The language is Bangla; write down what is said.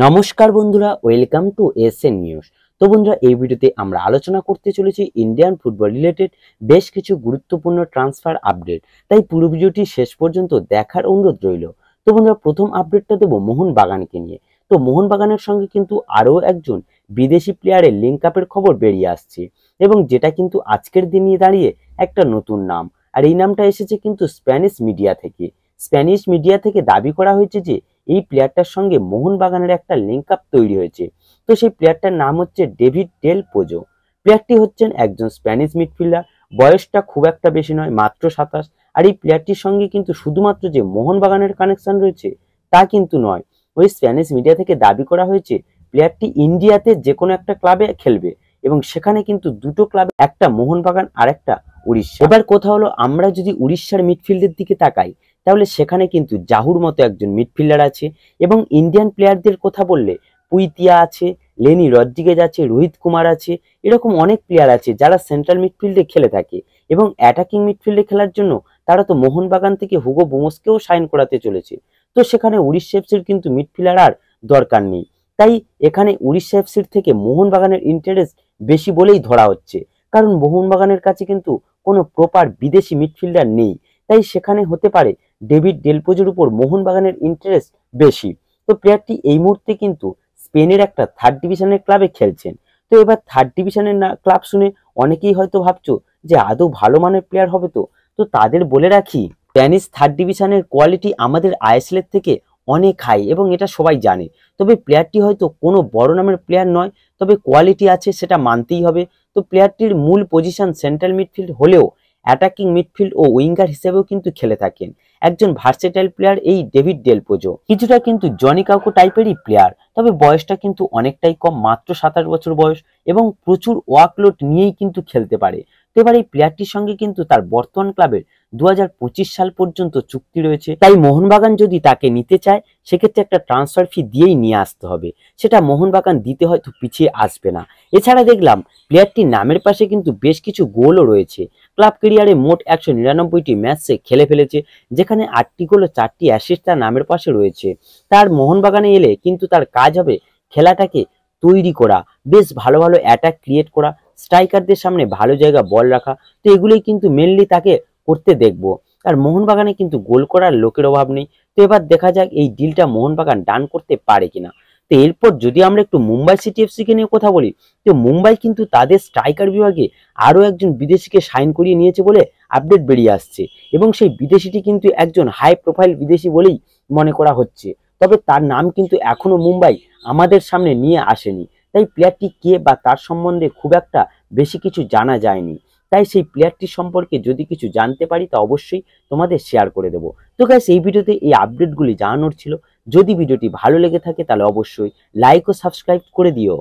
নমস্কার বন্ধুরা, ওয়েলকাম টু এসএন নিউজ। তো বন্ধুরা, এই ভিডিওতে আমরা আলোচনা করতে চলেছি ইন্ডিয়ান ফুটবল রিলেটেড বেশ কিছু গুরুত্বপূর্ণ ট্রান্সফার আপডেট। তাই পুরো ভিডিওটি শেষ পর্যন্ত দেখার অনুরোধ রইল। তো বন্ধুরা, প্রথম আপডেটটা দেবো মোহনবাগানকে নিয়ে। তো মোহনবাগানের সঙ্গে কিন্তু আরও একজন বিদেশি প্লেয়ারের লিঙ্ক আপের খবর বেরিয়ে আসছে, এবং যেটা কিন্তু আজকের দিনে দাঁড়িয়ে একটা নতুন নাম। আর এই নামটা এসেছে কিন্তু স্প্যানিশ মিডিয়া থেকে। স্প্যানিশ মিডিয়া থেকে দাবি করা হয়েছে যে এই প্লেয়ারটার সঙ্গে মোহনবাগানের একটা লিঙ্ক আপ তৈরি হয়েছে। তো সেই প্লেয়ারটার নাম হচ্ছে ডেভিড ডেল পোজো। প্লেয়ারটি হচ্ছেন একজন স্প্যানিশ মিডফিল্ডার। বয়সটা খুব একটা বেশি নয়, মাত্র 27। আর এই প্লেয়ারটির সঙ্গে কিন্তু শুধুমাত্র যে মোহনবাগানের কানেকশন রয়েছে তা কিন্তু নয়। ওই স্প্যানিশ মিডিয়া থেকে দাবি করা হয়েছে প্লেয়ারটি ইন্ডিয়াতে যে কোনো একটা ক্লাবে খেলবে, এবং সেখানে কিন্তু দুটো ক্লাবে, একটা মোহনবাগান আর একটা উড়িষ্যা। এবার কথা হলো, আমরা যদি উড়িষ্যার মিডফিল্ডের দিকে তাকাই তাহলে সেখানে কিন্তু জাহুর মতো একজন মিডফিল্ডার আছে, এবং ইন্ডিয়ান প্লেয়ারদের কথা বললে পুইতিয়া আছে, লেনি রদ্রিগেজ আছে, রোহিত কুমার আছে। এরকম অনেক প্লেয়ার আছে যারা সেন্ট্রাল মিডফিল্ডে খেলে থাকে, এবং অ্যাটাকিং মিডফিল্ডে খেলার জন্য তারা তো মোহনবাগান থেকে হুগো বুমোসকেও সাইন করাতে চলেছে। তো সেখানে উড়িষ্যা এফসির কিন্তু মিডফিল্ডার আর দরকার নেই। তাই এখানে উড়িষ্যা এফসির থেকে মোহনবাগানের ইন্টারেস্ট বেশি বলেই ধরা হচ্ছে, কারণ মোহনবাগানের কাছে কিন্তু কোনো প্রপার বিদেশি মিডফিল্ডার নেই। তাই সেখানে হতে পারে ডেভিড ডেল পোজোর উপর মোহনবাগানের ইন্টারেস্ট বেশি। তো প্লেয়ারটি এই মুহূর্তে কিন্তু স্পেনের একটা থার্ড ডিভিশনের ক্লাবে খেলছেন। তো এবার থার্ড ডিভিশনের ক্লাব শুনে অনেকেই হয়তো ভাবছো যে আদৌ ভালো মানের প্লেয়ার হবে। তো তাদের বলে রাখি, স্প্যানিশ থার্ড ডিভিশনের কোয়ালিটি আমাদের আইএসএল এর থেকে অনেক হাই, এবং এটা সবাই জানে। তবে প্লেয়ারটি হয়তো কোনো বড় নামের প্লেয়ার নয়, তবে কোয়ালিটি আছে সেটা মানতেই হবে। তো প্লেয়ারটির মূল পজিশন সেন্ট্রাল মিডফিল্ড হলেও অ্যাটাকিং মিডফিল্ড ও উইঙ্গার হিসেবেও কিন্তু খেলে থাকেন। একজন ভার্সেটাইল প্লেয়ার এই ডেভিড ডেল পোজো। কিছুটা কিন্তু জনি কাউকো টাইপেরই প্লেয়ার, তবে বয়সটা কিন্তু অনেকটাই কম, মাত্র 27 বছর বয়স, এবং প্রচুর ওয়ার্কলোড নিয়েই কিন্তু খেলতে পারে। তো এবার এই প্লেয়ারটির সঙ্গে কিন্তু তার বর্তমান ক্লাবের 2025 সাল পর্যন্ত চুক্তি রয়েছে। তাই মোহনবাগান যদি তাকে নিতে চায় সেক্ষেত্রে একটা ট্রান্সফার ফি দিয়েই নিয়ে আসতে হবে, সেটা মোহনবাগান দিতে হয়তো পিছিয়ে আসবে না। এছাড়া দেখলাম প্লেয়ারটির নামের পাশে কিন্তু বেশ কিছু গোলও রয়েছে। ক্লাব ক্যারিয়ারে মোট 199টি ম্যাচ সে খেলে ফেলেছে, যেখানে 8টি গোল ও 4টি অ্যাসিস্ট তার নামের পাশে রয়েছে। তার মোহনবাগানে এলে কিন্তু তার কাজ হবে খেলাটাকে তৈরি করা, বেশ ভালো ভালো অ্যাটাক ক্রিয়েট করা, স্ট্রাইকারদের সামনে ভালো জায়গা বল রাখা। তো এগুলোই কিন্তু মেনলি তাকে করতে দেখবো। আর মোহনবাগানে কিন্তু গোল করার লোকের অভাব নেই। তো এবার দেখা যাক এই ডিলটা মোহনবাগান ডান করতে পারে কিনা। তো এরপর যদি আমরা একটু মুম্বাই সিটি এফসিকে নিয়ে কথা বলি, তো মুম্বাই কিন্তু তাদের স্ট্রাইকার বিভাগে আরও একজন বিদেশিকে সাইন করিয়ে নিয়েছে বলে আপডেট বেরিয়ে আসছে, এবং সেই বিদেশিটি কিন্তু একজন হাই প্রোফাইল বিদেশি বলেই মনে করা হচ্ছে। তবে তার নাম কিন্তু এখনো মুম্বাই আমাদের সামনে নিয়ে আসেনি। তাই প্লেয়ারটি কে বা তার সম্বন্ধে খুব একটা বেশি কিছু জানা যায়নি। তাই সেই প্লেয়ারটি সম্পর্কে যদি কিছু জানতে পারি তা অবশ্যই তোমাদের শেয়ার করে দেবো। তো গাইস, এই ভিডিওতে এই আপডেটগুলি জানানোর ছিল। যদি ভিডিওটি ভালো লেগে থাকে তাহলে অবশ্যই লাইক ও সাবস্ক্রাইব করে দিও।